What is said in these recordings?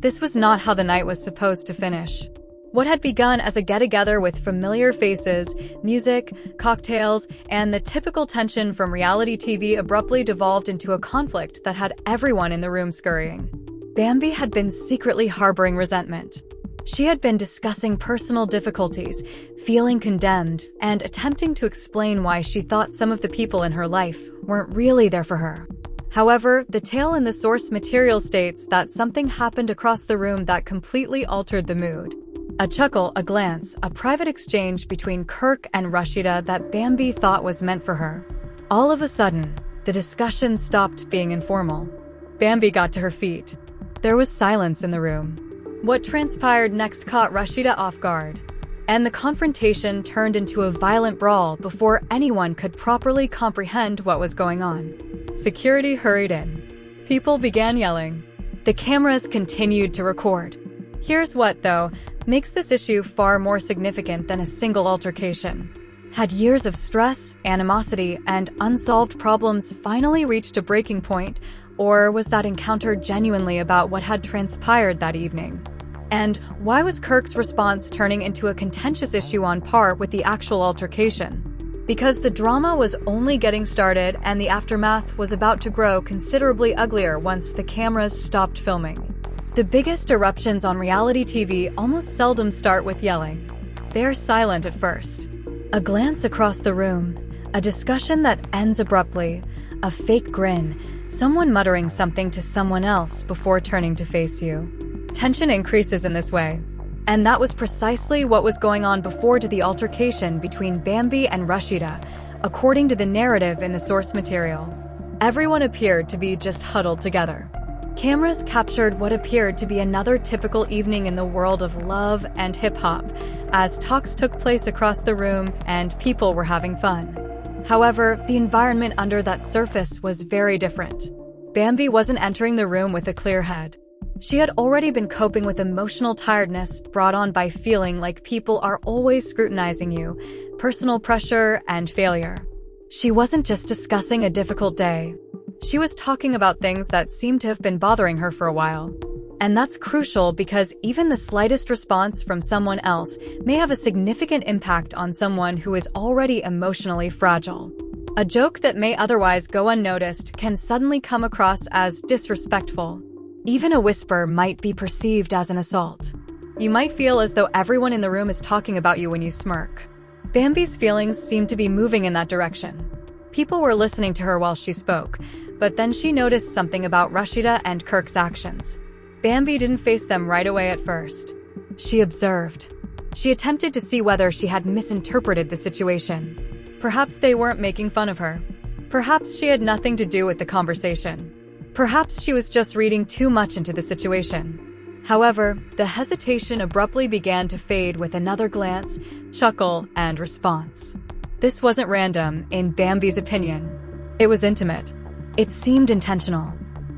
This was not how the night was supposed to finish. What had begun as a get-together with familiar faces, music, cocktails, and the typical tension from reality TV abruptly devolved into a conflict that had everyone in the room scurrying. Bambi had been secretly harboring resentment. She had been discussing personal difficulties, feeling condemned, and attempting to explain why she thought some of the people in her life weren't really there for her. However, the tale in the source material states that something happened across the room that completely altered the mood. A chuckle, a glance, a private exchange between Kirk and Rasheeda that Bambi thought was meant for her. All of a sudden, the discussion stopped being informal. Bambi got to her feet. There was silence in the room. What transpired next caught Rasheeda off guard, and the confrontation turned into a violent brawl before anyone could properly comprehend what was going on. Security hurried in. People began yelling. The cameras continued to record. Here's what, though, makes this issue far more significant than a single altercation. Had years of stress, animosity, and unsolved problems finally reached a breaking point, or was that encounter genuinely about what had transpired that evening? And why was Kirk's response turning into a contentious issue on par with the actual altercation? Because the drama was only getting started and the aftermath was about to grow considerably uglier once the cameras stopped filming. The biggest eruptions on reality TV almost seldom start with yelling. They're silent at first. A glance across the room, a discussion that ends abruptly, a fake grin, someone muttering something to someone else before turning to face you. Tension increases in this way. And that was precisely what was going on before the altercation between Bambi and Rasheeda, according to the narrative in the source material. Everyone appeared to be just huddled together. Cameras captured what appeared to be another typical evening in the world of love and hip-hop, as talks took place across the room and people were having fun. However, the environment under that surface was very different. Bambi wasn't entering the room with a clear head. She had already been coping with emotional tiredness brought on by feeling like people are always scrutinizing you, personal pressure, and failure. She wasn't just discussing a difficult day. She was talking about things that seemed to have been bothering her for a while. And that's crucial because even the slightest response from someone else may have a significant impact on someone who is already emotionally fragile. A joke that may otherwise go unnoticed can suddenly come across as disrespectful. Even a whisper might be perceived as an assault. You might feel as though everyone in the room is talking about you when you smirk. Bambi's feelings seemed to be moving in that direction. People were listening to her while she spoke, but then she noticed something about Rasheeda and Kirk's actions. Bambi didn't face them right away at first. She observed. She attempted to see whether she had misinterpreted the situation. Perhaps they weren't making fun of her. Perhaps she had nothing to do with the conversation. Perhaps she was just reading too much into the situation. However, the hesitation abruptly began to fade with another glance, chuckle, and response. This wasn't random, in Bambi's opinion. It was intimate. It seemed intentional.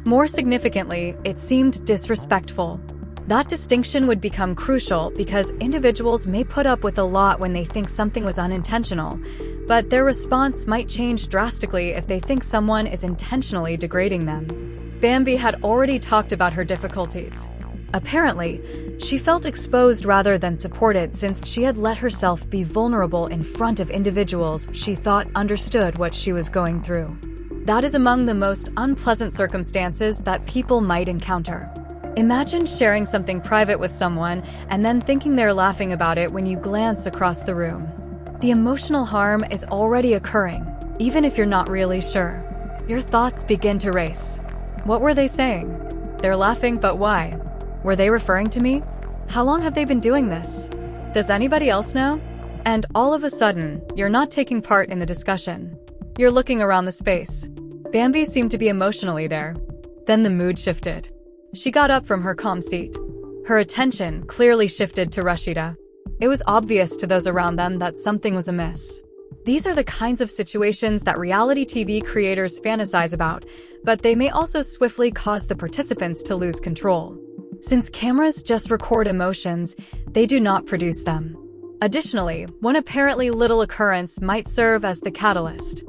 More significantly, it seemed disrespectful. That distinction would become crucial because individuals may put up with a lot when they think something was unintentional, but their response might change drastically if they think someone is intentionally degrading them. Bambi had already talked about her difficulties. Apparently, she felt exposed rather than supported since she had let herself be vulnerable in front of individuals she thought understood what she was going through. That is among the most unpleasant circumstances that people might encounter. Imagine sharing something private with someone and then thinking they're laughing about it when you glance across the room. The emotional harm is already occurring, even if you're not really sure. Your thoughts begin to race. What were they saying? They're laughing, but why? Were they referring to me? How long have they been doing this? Does anybody else know? And all of a sudden, you're not taking part in the discussion. You're looking around the space. Bambi seemed to be emotionally there. Then the mood shifted. She got up from her calm seat. Her attention clearly shifted to Rasheeda. It was obvious to those around them that something was amiss. These are the kinds of situations that reality TV creators fantasize about, but they may also swiftly cause the participants to lose control. Since cameras just record emotions, they do not produce them. Additionally, one apparently little occurrence might serve as the catalyst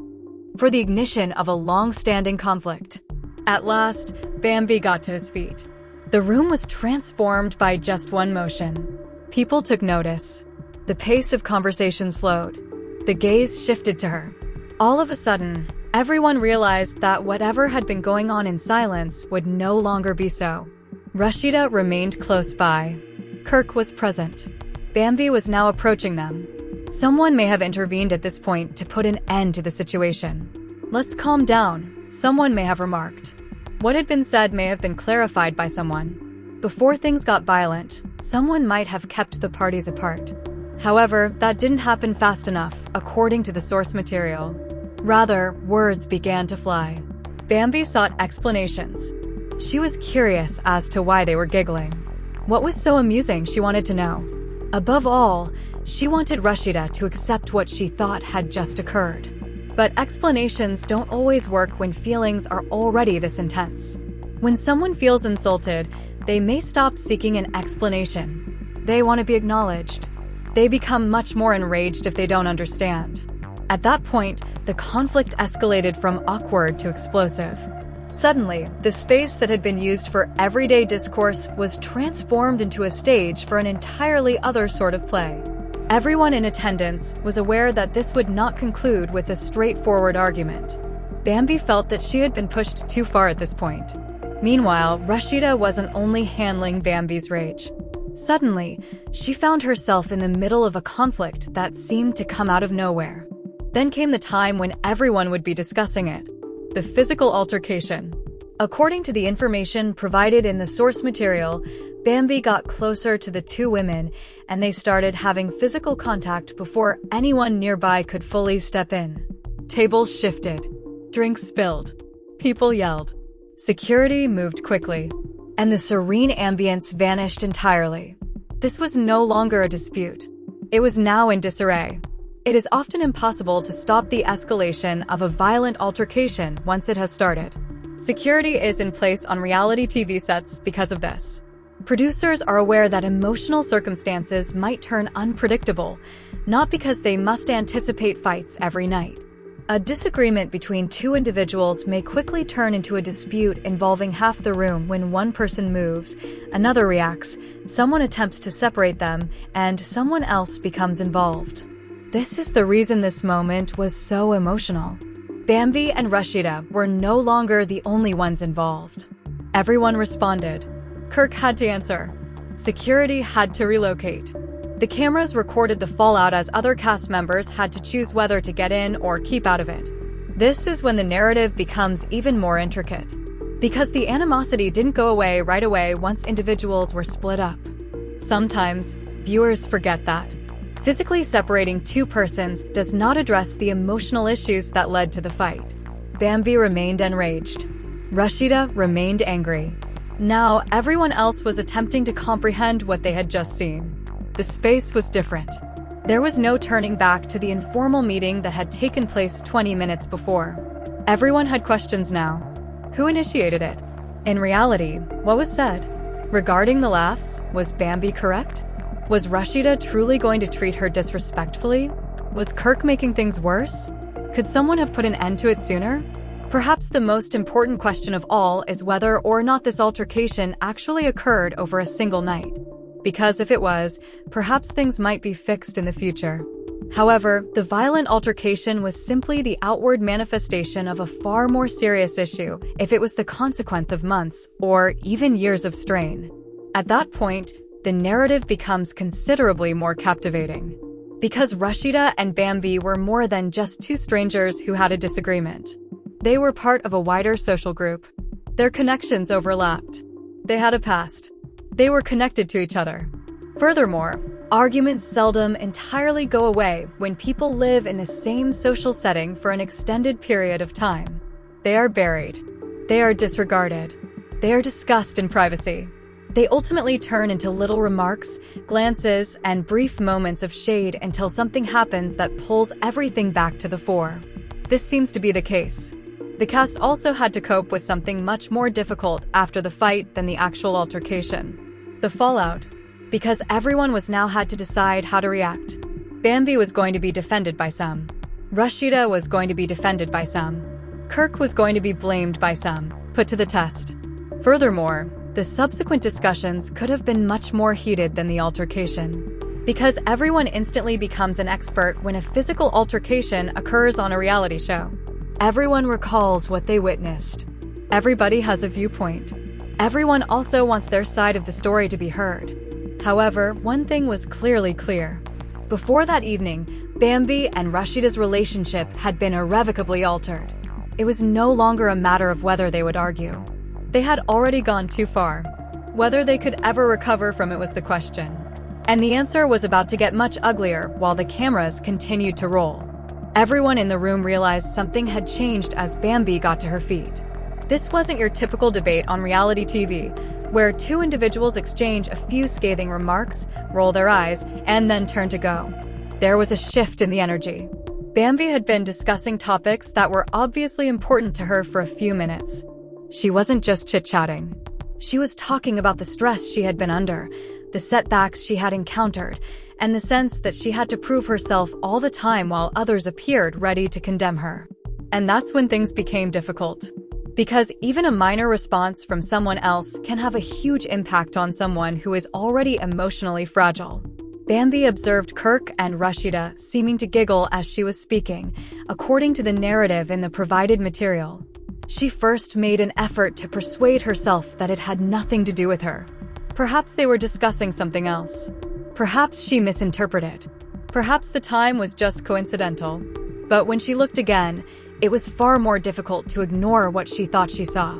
for the ignition of a long-standing conflict. At last, Bambi got to his feet. The room was transformed by just one motion. People took notice. The pace of conversation slowed. The gaze shifted to her. All of a sudden, everyone realized that whatever had been going on in silence would no longer be so. Rasheeda remained close by. Kirk was present. Bambi was now approaching them. Someone may have intervened at this point to put an end to the situation. "Let's calm down," someone may have remarked. What had been said may have been clarified by someone. Before things got violent, someone might have kept the parties apart. However, that didn't happen fast enough, according to the source material. Rather, words began to fly. Bambi sought explanations. She was curious as to why they were giggling. What was so amusing, she wanted to know. Above all, she wanted Rasheeda to accept what she thought had just occurred. But explanations don't always work when feelings are already this intense. When someone feels insulted, they may stop seeking an explanation. They want to be acknowledged. They become much more enraged if they don't understand. At that point, the conflict escalated from awkward to explosive. Suddenly, the space that had been used for everyday discourse was transformed into a stage for an entirely other sort of play. Everyone in attendance was aware that this would not conclude with a straightforward argument. Bambi felt that she had been pushed too far at this point. Meanwhile, Rasheeda wasn't only handling Bambi's rage. Suddenly, she found herself in the middle of a conflict that seemed to come out of nowhere. Then came the time when everyone would be discussing it. The physical altercation. According to the information provided in the source material, Bambi got closer to the two women and they started having physical contact before anyone nearby could fully step in. Tables shifted. Drinks spilled. People yelled. Security moved quickly. And the serene ambience vanished entirely. This was no longer a dispute. It was now in disarray. It is often impossible to stop the escalation of a violent altercation once it has started. Security is in place on reality TV sets because of this. Producers are aware that emotional circumstances might turn unpredictable, not because they must anticipate fights every night. A disagreement between two individuals may quickly turn into a dispute involving half the room when one person moves, another reacts, someone attempts to separate them, and someone else becomes involved. This is the reason this moment was so emotional. Bambi and Rasheeda were no longer the only ones involved. Everyone responded. Kirk had to answer. Security had to relocate. The cameras recorded the fallout as other cast members had to choose whether to get in or keep out of it. This is when the narrative becomes even more intricate. Because the animosity didn't go away right away once individuals were split up. Sometimes, viewers forget that. Physically separating two persons does not address the emotional issues that led to the fight. Bambi remained enraged. Rasheeda remained angry. Now, everyone else was attempting to comprehend what they had just seen. The space was different. There was no turning back to the informal meeting that had taken place 20 minutes before. Everyone had questions now. Who initiated it? In reality, what was said? Regarding the laughs, was Bambi correct? Was Rasheeda truly going to treat her disrespectfully? Was Kirk making things worse? Could someone have put an end to it sooner? Perhaps the most important question of all is whether or not this altercation actually occurred over a single night. Because if it was, perhaps things might be fixed in the future. However, the violent altercation was simply the outward manifestation of a far more serious issue if it was the consequence of months or even years of strain. At that point, the narrative becomes considerably more captivating. Because Rasheeda and Bambi were more than just two strangers who had a disagreement. They were part of a wider social group. Their connections overlapped. They had a past. They were connected to each other. Furthermore, arguments seldom entirely go away when people live in the same social setting for an extended period of time. They are buried. They are disregarded. They are discussed in privacy. They ultimately turn into little remarks, glances, and brief moments of shade until something happens that pulls everything back to the fore. This seems to be the case. The cast also had to cope with something much more difficult after the fight than the actual altercation. The fallout. Because everyone was now had to decide how to react. Bambi was going to be defended by some. Rasheeda was going to be defended by some. Kirk was going to be blamed by some, put to the test. Furthermore, The subsequent discussions could have been much more heated than the altercation. Because everyone instantly becomes an expert when a physical altercation occurs on a reality show. Everyone recalls what they witnessed. Everybody has a viewpoint. Everyone also wants their side of the story to be heard. However, one thing was clearly clear. Before that evening, Bambi and Rasheeda's relationship had been irrevocably altered. It was no longer a matter of whether they would argue. They had already gone too far. Whether they could ever recover from it was the question. And the answer was about to get much uglier while the cameras continued to roll. Everyone in the room realized something had changed as Bambi got to her feet. This wasn't your typical debate on reality TV, where two individuals exchange a few scathing remarks, roll their eyes, and then turn to go. There was a shift in the energy. Bambi had been discussing topics that were obviously important to her for a few minutes. She wasn't just chit-chatting. She was talking about the stress she had been under, the setbacks she had encountered, and the sense that she had to prove herself all the time while others appeared ready to condemn her. And that's when things became difficult. Because even a minor response from someone else can have a huge impact on someone who is already emotionally fragile. Bambi observed Kirk and Rasheeda seeming to giggle as she was speaking, according to the narrative in the provided material. She first made an effort to persuade herself that it had nothing to do with her. Perhaps they were discussing something else. Perhaps she misinterpreted. Perhaps the time was just coincidental. But when she looked again, it was far more difficult to ignore what she thought she saw.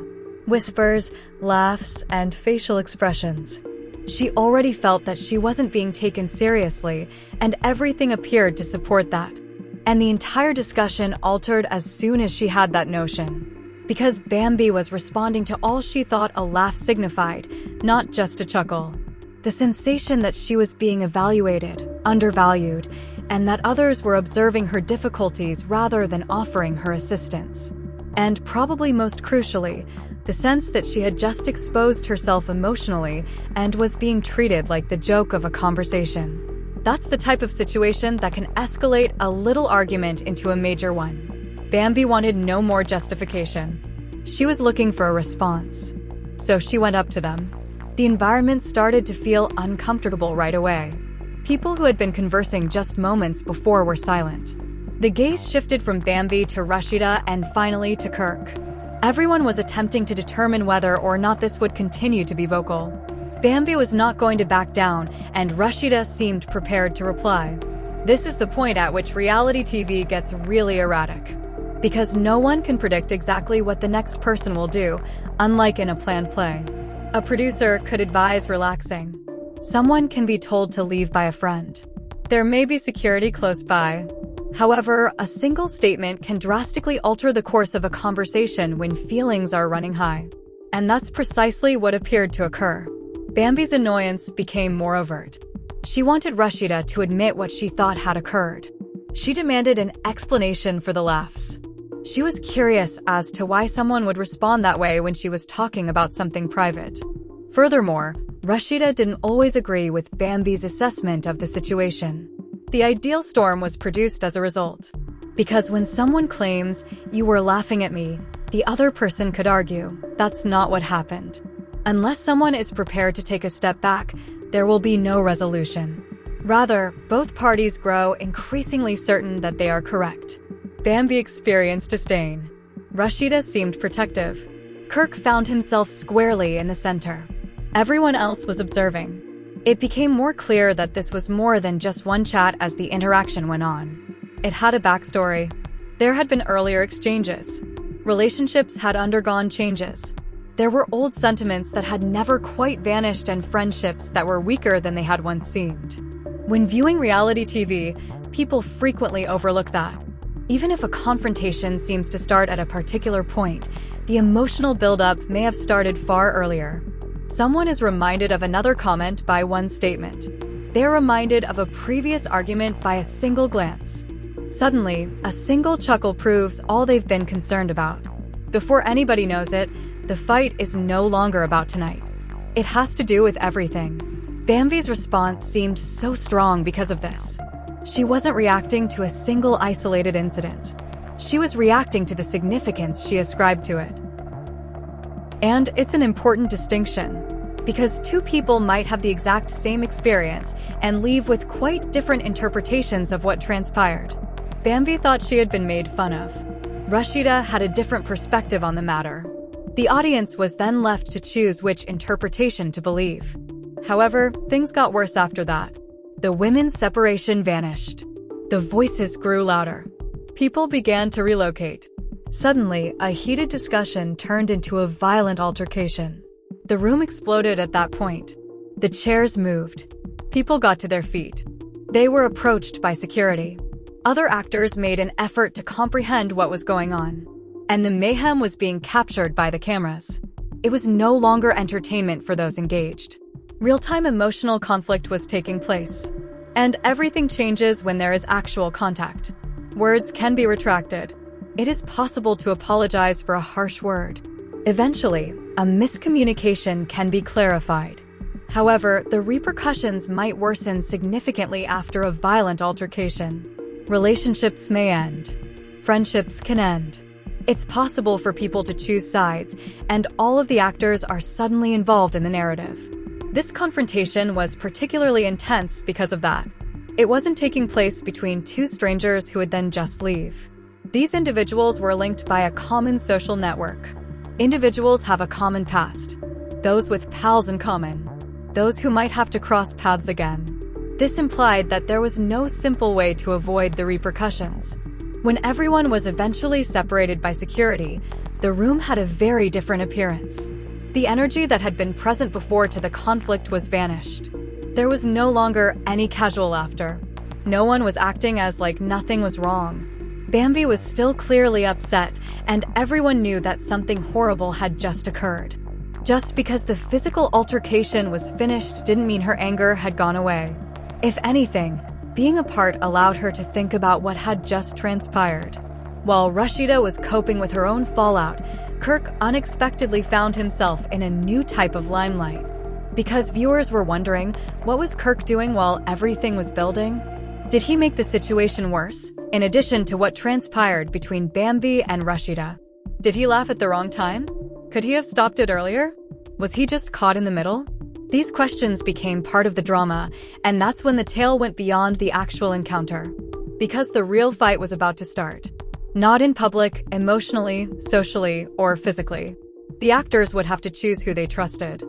Whispers, laughs, and facial expressions. She already felt that she wasn't being taken seriously, and everything appeared to support that. And the entire discussion altered as soon as she had that notion. Because Bambi was responding to all she thought a laugh signified, not just a chuckle. The sensation that she was being evaluated, undervalued, and that others were observing her difficulties rather than offering her assistance. And probably most crucially, the sense that she had just exposed herself emotionally and was being treated like the joke of a conversation. That's the type of situation that can escalate a little argument into a major one. Bambi wanted no more justification. She was looking for a response. So she went up to them. The environment started to feel uncomfortable right away. People who had been conversing just moments before were silent. The gaze shifted from Bambi to Rasheeda and finally to Kirk. Everyone was attempting to determine whether or not this would continue to be vocal. Bambi was not going to back down, and Rasheeda seemed prepared to reply. This is the point at which reality TV gets really erratic. Because no one can predict exactly what the next person will do, unlike in a planned play. A producer could advise relaxing. Someone can be told to leave by a friend. There may be security close by. However, a single statement can drastically alter the course of a conversation when feelings are running high. And that's precisely what appeared to occur. Bambi's annoyance became more overt. She wanted Rasheeda to admit what she thought had occurred. She demanded an explanation for the laughs. She was curious as to why someone would respond that way when she was talking about something private. Furthermore, Rasheeda didn't always agree with Bambi's assessment of the situation. The ideal storm was produced as a result. Because when someone claims, "You were laughing at me," the other person could argue, "That's not what happened." Unless someone is prepared to take a step back, there will be no resolution. Rather, both parties grow increasingly certain that they are correct. Bambi experienced disdain. Rasheeda seemed protective. Kirk found himself squarely in the center. Everyone else was observing. It became more clear that this was more than just one chat as the interaction went on. It had a backstory. There had been earlier exchanges. Relationships had undergone changes. There were old sentiments that had never quite vanished and friendships that were weaker than they had once seemed. When viewing reality TV, people frequently overlook that. Even if a confrontation seems to start at a particular point, the emotional buildup may have started far earlier. Someone is reminded of another comment by one statement. They're reminded of a previous argument by a single glance. Suddenly, a single chuckle proves all they've been concerned about. Before anybody knows it, the fight is no longer about tonight. It has to do with everything. Bambi's response seemed so strong because of this. She wasn't reacting to a single isolated incident. She was reacting to the significance she ascribed to it. And it's an important distinction, because two people might have the exact same experience and leave with quite different interpretations of what transpired. Bambi thought she had been made fun of. Rasheeda had a different perspective on the matter. The audience was then left to choose which interpretation to believe. However, things got worse after that. The women's separation vanished. The voices grew louder. People began to relocate. Suddenly, a heated discussion turned into a violent altercation. The room exploded at that point. The chairs moved. People got to their feet. They were approached by security. Other actors made an effort to comprehend what was going on. And the mayhem was being captured by the cameras. It was no longer entertainment for those engaged. Real-time emotional conflict was taking place. And everything changes when there is actual contact. Words can be retracted. It is possible to apologize for a harsh word. Eventually, a miscommunication can be clarified. However, the repercussions might worsen significantly after a violent altercation. Relationships may end. Friendships can end. It's possible for people to choose sides, and all of the actors are suddenly involved in the narrative. This confrontation was particularly intense because of that. It wasn't taking place between two strangers who would then just leave. These individuals were linked by a common social network. Individuals have a common past. Those with pals in common. Those who might have to cross paths again. This implied that there was no simple way to avoid the repercussions. When everyone was eventually separated by security, the room had a very different appearance. The energy that had been present before to the conflict was vanished. There was no longer any casual laughter. No one was acting as like nothing was wrong. Bambi was still clearly upset, and everyone knew that something horrible had just occurred. Just because the physical altercation was finished didn't mean her anger had gone away. If anything, being apart allowed her to think about what had just transpired. While Rasheeda was coping with her own fallout, Kirk unexpectedly found himself in a new type of limelight. Because viewers were wondering, what was Kirk doing while everything was building? Did he make the situation worse, in addition to what transpired between Bambi and Rasheeda? Did he laugh at the wrong time? Could he have stopped it earlier? Was he just caught in the middle? These questions became part of the drama, and that's when the tale went beyond the actual encounter. Because the real fight was about to start. Not in public, emotionally, socially, or physically. The actors would have to choose who they trusted.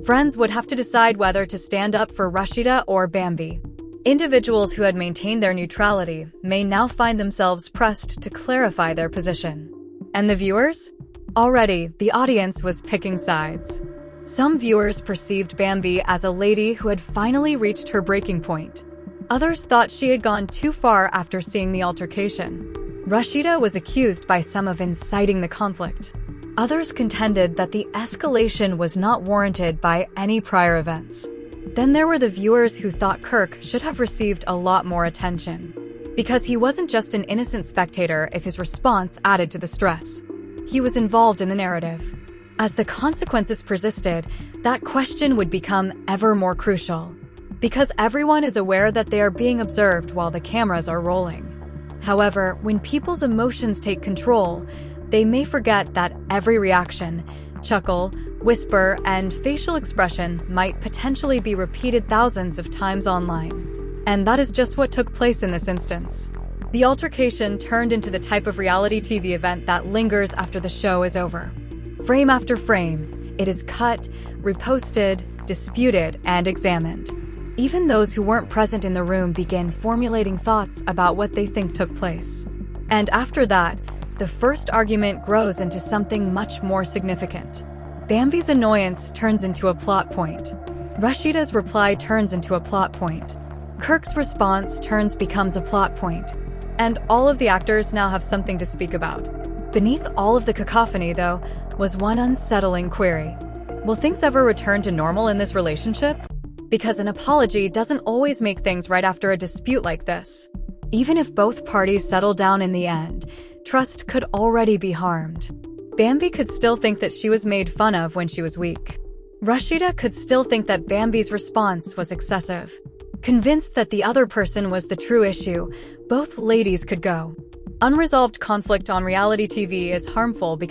Friends would have to decide whether to stand up for Rasheeda or Bambi. Individuals who had maintained their neutrality may now find themselves pressed to clarify their position. And the viewers? Already, the audience was picking sides. Some viewers perceived Bambi as a lady who had finally reached her breaking point. Others thought she had gone too far after seeing the altercation. Rasheeda was accused by some of inciting the conflict. Others contended that the escalation was not warranted by any prior events. Then there were the viewers who thought Kirk should have received a lot more attention. Because he wasn't just an innocent spectator if his response added to the stress. He was involved in the narrative. As the consequences persisted, that question would become ever more crucial. Because everyone is aware that they are being observed while the cameras are rolling. However, when people's emotions take control, they may forget that every reaction, chuckle, whisper, and facial expression might potentially be repeated thousands of times online. And that is just what took place in this instance. The altercation turned into the type of reality TV event that lingers after the show is over. Frame after frame, it is cut, reposted, disputed, and examined. Even those who weren't present in the room begin formulating thoughts about what they think took place. And after that, the first argument grows into something much more significant. Bambi's annoyance turns into a plot point. Rasheeda's reply turns into a plot point. Kirk's response becomes a plot point. And all of the actors now have something to speak about. Beneath all of the cacophony, though, was one unsettling query. Will things ever return to normal in this relationship? Because an apology doesn't always make things right after a dispute like this. Even if both parties settle down in the end, trust could already be harmed. Bambi could still think that she was made fun of when she was weak. Rasheeda could still think that Bambi's response was excessive. Convinced that the other person was the true issue, both ladies could go. Unresolved conflict on reality TV is harmful because